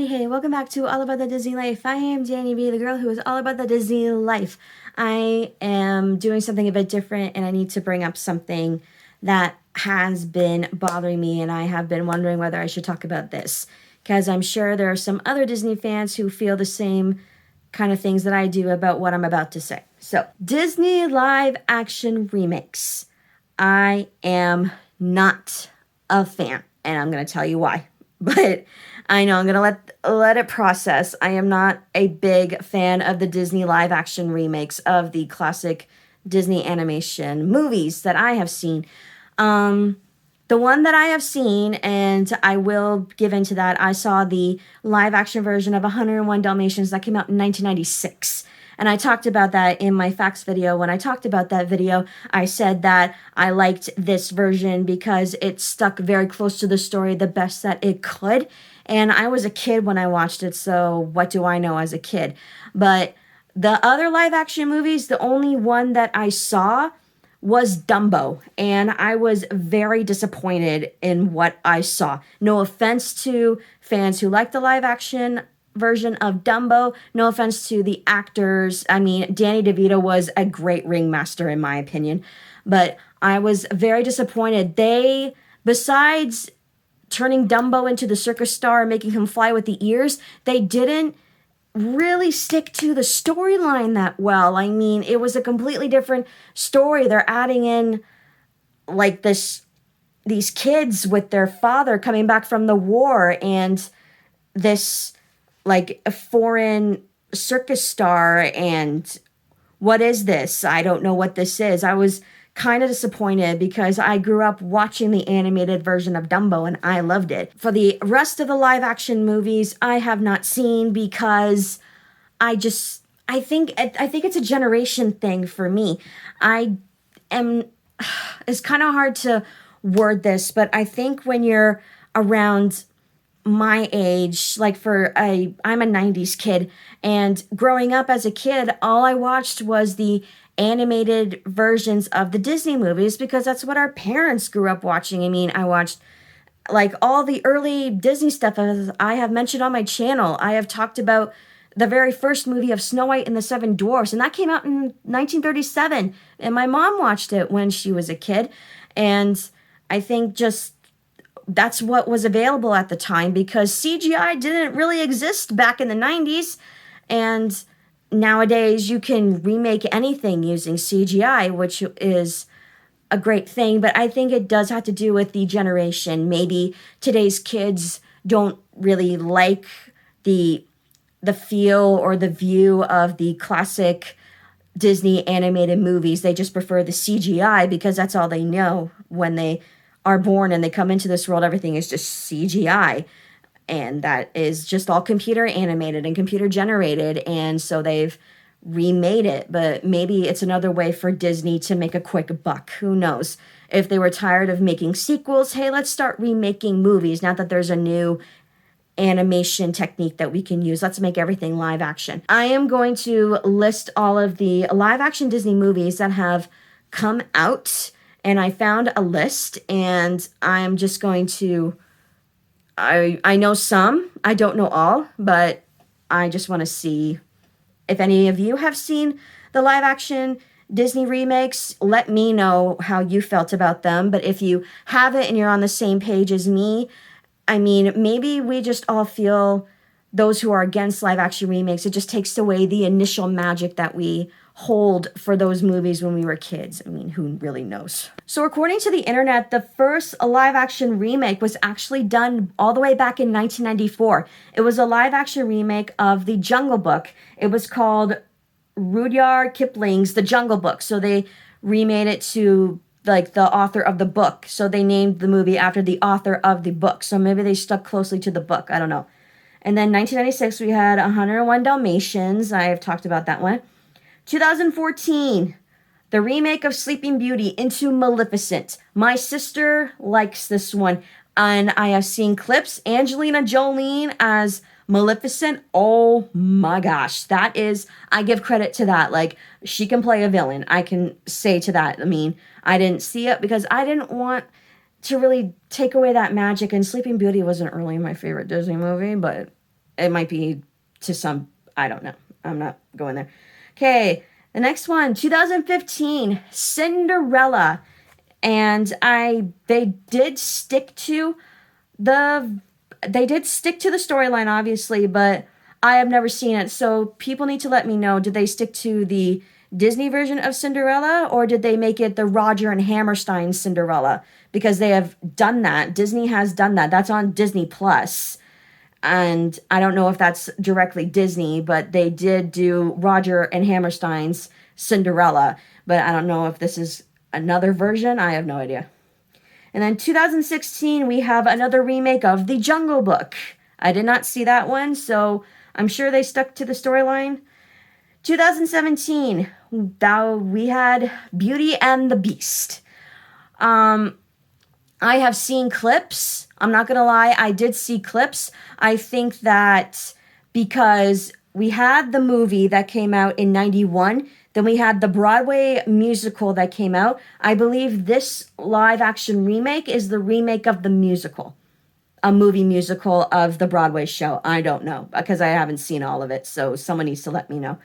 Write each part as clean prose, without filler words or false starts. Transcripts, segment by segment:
hey, welcome back to All About the Disney Life. I am Danny B, the girl who is all about the Disney life. I am doing something a bit different, and I need to bring up something that has been bothering me, and I have been wondering whether I should talk about this, because I'm sure there are some other Disney fans who feel the same kind of things that I do about what I'm about to say. So, Disney live action remakes. I am not a fan, and I'm going to tell you why. But I know I'm going to let it process. I am not a big fan of the Disney live action remakes of the classic Disney animation movies that I have seen. The one that I have seen, and I will give into that, I saw the live action version of 101 Dalmatians that came out in 1996. And I talked about that in my facts video. When I talked about that video, I said that I liked this version because it stuck very close to the story the best that it could. And I was a kid when I watched it, so what do I know as a kid? But the other live action movies, the only one that I saw was Dumbo, and I was very disappointed in what I saw. No offense to fans who like the live action version of Dumbo. No offense to the actors. I mean, Danny DeVito was a great ringmaster in my opinion, but I was very disappointed. They, besides turning Dumbo into the circus star and making him fly with the ears, they didn't really stick to the storyline that well. I mean, it was a completely different story. They're adding in like these kids with their father coming back from the war, and this like a foreign circus star, and what is this? I don't know what this is. I was kind of disappointed because I grew up watching the animated version of Dumbo and I loved it. For the rest of the live action movies, I have not seen because I think it's a generation thing for me. I am it's kind of hard to word this, but I think when you're around my age, like I'm a 90s kid, and growing up as a kid, all I watched was the animated versions of the Disney movies because that's what our parents grew up watching. I mean, I watched like all the early Disney stuff, as I have mentioned on my channel. I have talked about the very first movie of Snow White and the Seven Dwarfs, and that came out in 1937, and my mom watched it when she was a kid, and I think just that's what was available at the time because CGI didn't really exist back in the 90s, and nowadays you can remake anything using CGI, which is a great thing, but I think it does have to do with the generation. Maybe today's kids don't really like the feel or the view of the classic Disney animated movies. They just prefer the CGI because that's all they know when they are born and they come into this world. Everything is just CGI, and that is just all computer animated and computer generated, and so they've remade it. But maybe it's another way for Disney to make a quick buck. Who knows? If they were tired of making sequels, hey, let's start remaking movies. Now that there's a new animation technique that we can use, let's make everything live action. I am going to list all of the live action Disney movies that have come out, and I found a list, and I'm just going to I know some, I don't know all, but I just want to see if any of you have seen the live action Disney remakes. Let me know how you felt about them. But if you haven't and you're on the same page as me, I mean, maybe we just all feel, those who are against live action remakes, it just takes away the initial magic that we hold for those movies when we were kids. I mean, who really knows? So according to the internet, the first live action remake was actually done all the way back in 1994. It was a live action remake of The Jungle Book. It was called Rudyard Kipling's The Jungle Book. So they remade it to like the author of the book. So they named the movie after the author of the book. So maybe they stuck closely to the book. I don't know. And then 1996, we had 101 Dalmatians. I have talked about that one. 2014, the remake of Sleeping Beauty into Maleficent. My sister likes this one, and I have seen clips. Angelina Jolie as Maleficent. Oh my gosh, I give credit to that. Like, she can play a villain. I can say to that. I mean, I didn't see it because I didn't want to really take away that magic, and Sleeping Beauty wasn't really my favorite Disney movie, but It might be to some, I don't know. I'm not going there. Okay, the next one, 2015, Cinderella. And they did stick to the storyline, obviously, but I have never seen it. So people need to let me know, did they stick to the Disney version of Cinderella, or did they make it the Roger and Hammerstein Cinderella? Because they have done that. Disney has done that. That's on Disney Plus. And I don't know if that's directly Disney, but they did do Roger and Hammerstein's Cinderella. But I don't know if this is another version. I have no idea. And then 2016, we have another remake of The Jungle Book. I did not see that one, so I'm sure they stuck to the storyline. 2017, we had Beauty and the Beast. I have seen clips. I'm not going to lie, I did see clips. I think that because we had the movie that came out in 91, then we had the Broadway musical that came out. I believe this live action remake is the remake of the musical, a movie musical of the Broadway show. I don't know because I haven't seen all of it, so someone needs to let me know.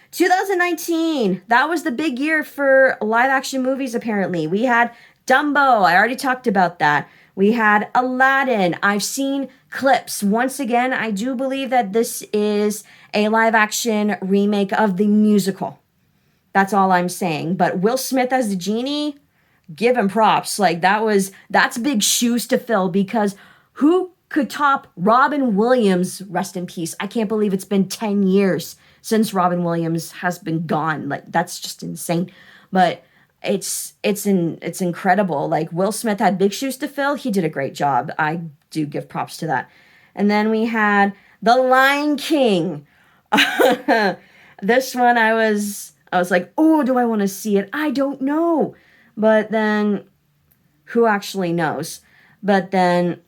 2019, that was the big year for live action movies, apparently. We had Dumbo. I already talked about that. We had Aladdin. I've seen clips. Once again, I do believe that this is a live action remake of the musical. That's all I'm saying. But Will Smith as the genie, give him props. Like that's big shoes to fill, because who could top Robin Williams, rest in peace? I can't believe it's been 10 years since Robin Williams has been gone. Like, that's just insane. But it's incredible. Like, Will Smith had big shoes to fill. He did a great job. I do give props to that. And then we had The Lion King. This one I was like, oh, do I want to see it? I don't know. But then, who actually knows? But then,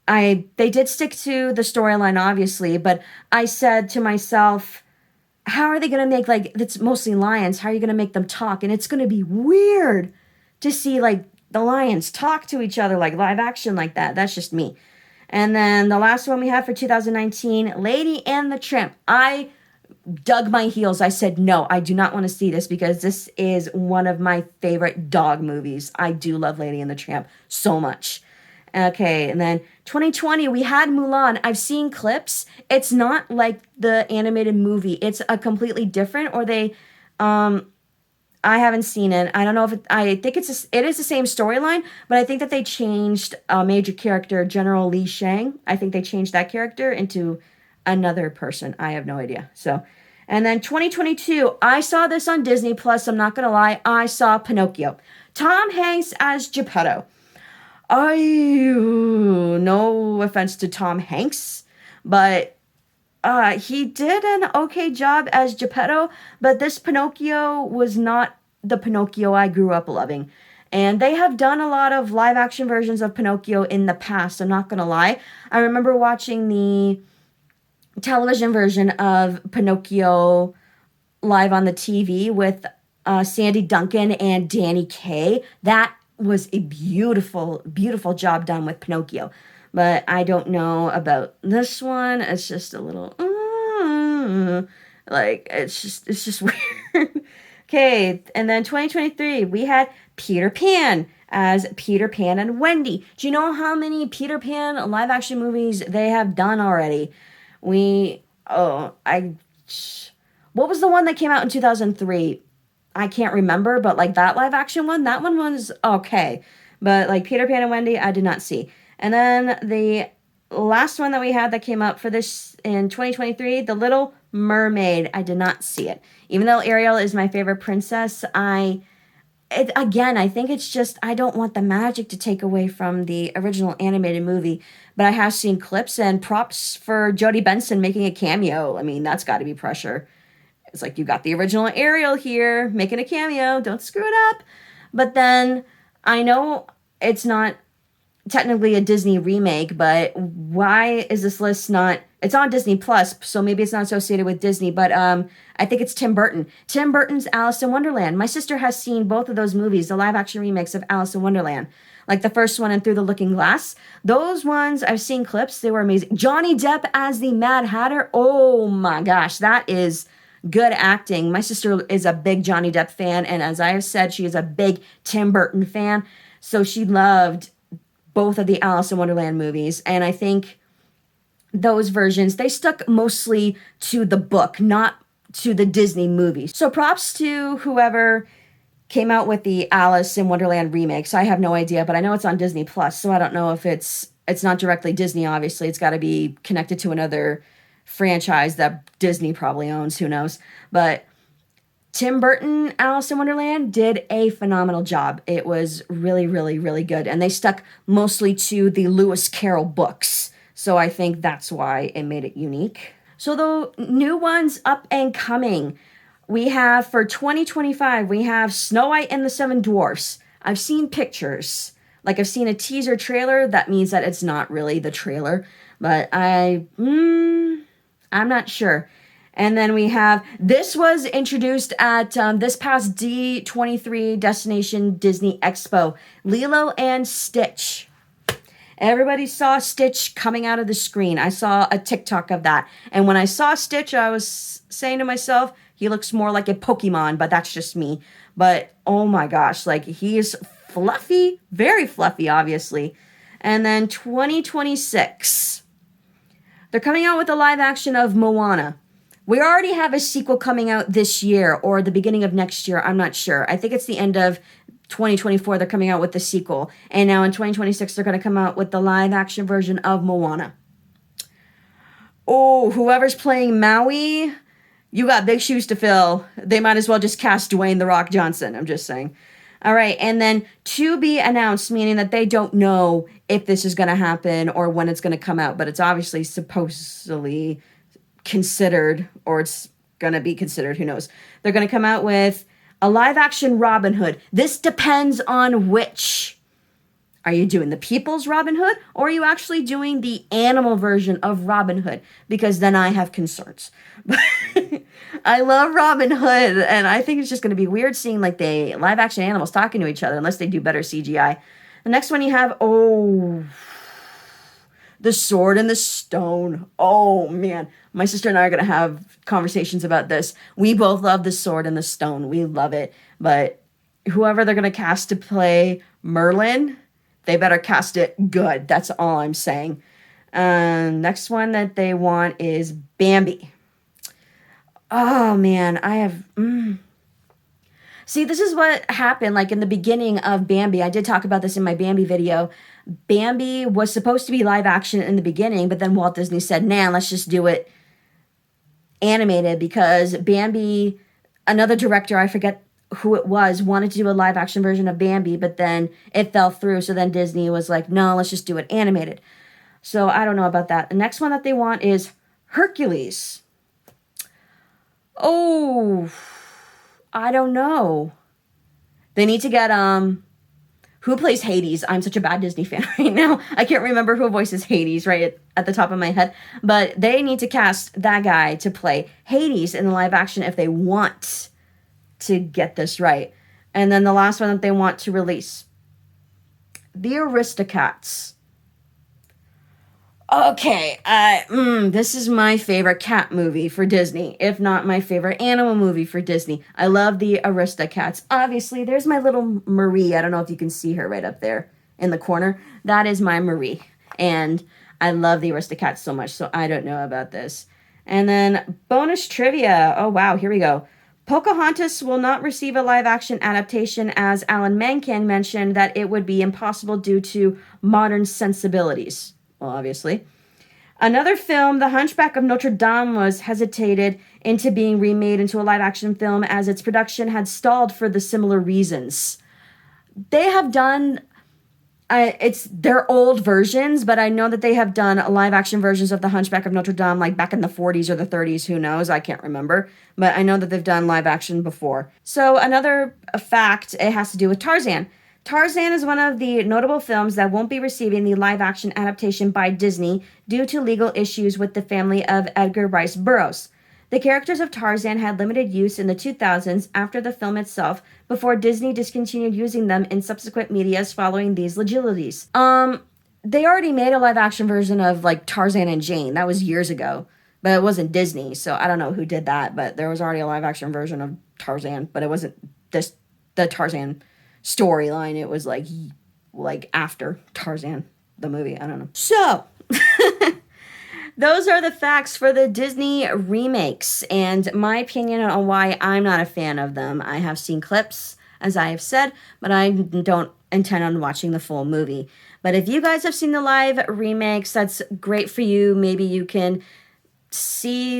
they did stick to the storyline, obviously. But I said to myself, how are they going to make, like, it's mostly lions. How are you going to make them talk? And it's going to be weird to see, like, the lions talk to each other, like, live action like that. That's just me. And then the last one we had for 2019, Lady and the Tramp. I dug my heels. I said, no, I do not want to see this, because this is one of my favorite dog movies. I do love Lady and the Tramp so much. Okay, and then 2020, we had Mulan. I've seen clips. It's not like the animated movie. It's a completely different, or I haven't seen it. I don't know if I think it is the same storyline, but I think that they changed a major character, General Li Shang. I think they changed that character into another person. I have no idea. So, and then 2022, I saw this on Disney Plus. I'm not going to lie. I saw Pinocchio. Tom Hanks as Geppetto. No offense to Tom Hanks, but he did an okay job as Geppetto, but this Pinocchio was not the Pinocchio I grew up loving. And they have done a lot of live action versions of Pinocchio in the past, I'm not going to lie. I remember watching the television version of Pinocchio live on the TV with Sandy Duncan and Danny Kaye. That was a beautiful, beautiful job done with Pinocchio. But I don't know about this one. It's just a little, like, it's just weird. Okay, and then 2023, we had Peter Pan as Peter Pan and Wendy. Do you know how many Peter Pan live action movies they have done already? What was the one that came out in 2003? I can't remember, but like that live action one, that one was okay. But like Peter Pan and Wendy, I did not see. And then the last one that we had that came out for this in 2023, The Little Mermaid, I did not see it. Even though Ariel is my favorite princess, I think it's just, I don't want the magic to take away from the original animated movie. But I have seen clips, and props for Jodie Benson making a cameo. I mean, that's got to be pressure. It's like, you got the original Ariel here making a cameo. Don't screw it up. But then I know it's not technically a Disney remake, but why is this list not It's on Disney Plus, so maybe it's not associated with Disney, but I think it's Tim Burton. Tim Burton's Alice in Wonderland. My sister has seen both of those movies, the live action remakes of Alice in Wonderland. Like the first one and Through the Looking Glass. Those ones, I've seen clips. They were amazing. Johnny Depp as the Mad Hatter. Oh my gosh, that is good acting. My sister is a big Johnny Depp fan, and as I have said, she is a big Tim Burton fan. So she loved both of the Alice in Wonderland movies. And I think those versions, they stuck mostly to the book, not to the Disney movie. So props to whoever came out with the Alice in Wonderland remakes. I have no idea, but I know it's on Disney Plus, so I don't know if it's not directly Disney, obviously. It's got to be connected to another franchise that Disney probably owns, who knows. But Tim Burton, Alice in Wonderland, did a phenomenal job. It was really, really, really good. And they stuck mostly to the Lewis Carroll books. So I think that's why it made it unique. So the new ones up and coming. We have, for 2025, we have Snow White and the Seven Dwarfs. I've seen pictures. Like, I've seen a teaser trailer. That means that it's not really the trailer. But I'm not sure. And then we have, this was introduced at this past D23 Destination Disney Expo, Lilo and Stitch. Everybody saw Stitch coming out of the screen. I saw a TikTok of that. And when I saw Stitch, I was saying to myself, he looks more like a Pokemon, but that's just me. But oh my gosh, like, he is fluffy, very fluffy, obviously. And then 2026, they're coming out with a live action of Moana. We already have a sequel coming out this year or the beginning of next year. I'm not sure. I think it's the end of 2024 they're coming out with the sequel. And now in 2026 they're going to come out with the live action version of Moana. Oh, whoever's playing Maui, you got big shoes to fill. They might as well just cast Dwayne "The Rock" Johnson. I'm just saying. All right, and then to be announced, meaning that they don't know if this is going to happen or when it's going to come out, but it's obviously supposedly considered, or it's going to be considered, who knows. They're going to come out with a live action Robin Hood. This depends on which. Are you doing the people's Robin Hood, or are you actually doing the animal version of Robin Hood? Because then I have concerns. I love Robin Hood, and I think it's just going to be weird seeing like the live action animals talking to each other unless they do better CGI. The next one you have, The Sword and the Stone. Oh, man. My sister and I are going to have conversations about this. We both love The Sword and the Stone. We love it. But whoever they're going to cast to play Merlin, they better cast it good. That's all I'm saying. Next one that they want is Bambi. Oh, man. I have... See, this is what happened, like, in the beginning of Bambi. I did talk about this in my Bambi video. Bambi was supposed to be live action in the beginning, but then Walt Disney said, nah, let's just do it animated, because Bambi, another director, I forget who it was, wanted to do a live action version of Bambi, but then it fell through. So then Disney was like, no, let's just do it animated. So I don't know about that. The next one that they want is Hercules. Oh, I don't know. They need to get, who plays Hades? I'm such a bad Disney fan right now. I can't remember who voices Hades right at the top of my head. But they need to cast that guy to play Hades in the live action if they want to get this right. And then the last one that they want to release, the Aristocats. Okay, this is my favorite cat movie for Disney, if not my favorite animal movie for Disney. I love the Aristocats. Obviously, there's my little Marie. I don't know if you can see her right up there in the corner. That is my Marie. And I love the Aristocats so much, so I don't know about this. And then bonus trivia. Oh, wow, here we go. Pocahontas will not receive a live-action adaptation, as Alan Menken mentioned that it would be impossible due to modern sensibilities. Well, obviously. Another film, The Hunchback of Notre Dame, was hesitated into being remade into a live-action film as its production had stalled for the similar reasons. They have done... it's their old versions, but I know that they have done live-action versions of The Hunchback of Notre Dame, like back in the 40s or the 30s, who knows? I can't remember. But I know that they've done live-action before. So another fact, it has to do with Tarzan. Tarzan is one of the notable films that won't be receiving the live-action adaptation by Disney due to legal issues with the family of Edgar Rice Burroughs. The characters of Tarzan had limited use in the 2000s after the film itself, before Disney discontinued using them in subsequent medias following these legalities. They already made a live-action version of, like, Tarzan and Jane. That was years ago. But it wasn't Disney, so I don't know who did that, but there was already a live-action version of Tarzan, but it wasn't the Tarzan storyline. It was like after Tarzan the movie. I don't know. So those are the facts for the Disney remakes and my opinion on why I'm not a fan of them. I have seen clips, as I have said, but I don't intend on watching the full movie. But if you guys have seen the live remakes, that's great for you. Maybe you can see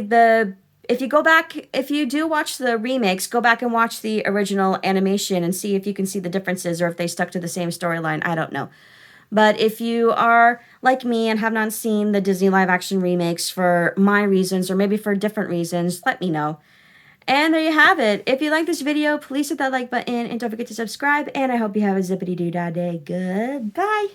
if you do watch the remakes, go back and watch the original animation and see if you can see the differences or if they stuck to the same storyline. I don't know. But if you are like me and have not seen the Disney live action remakes for my reasons or maybe for different reasons, let me know. And there you have it. If you like this video, please hit that like button and don't forget to subscribe. And I hope you have a zippity-doo-dah day. Goodbye.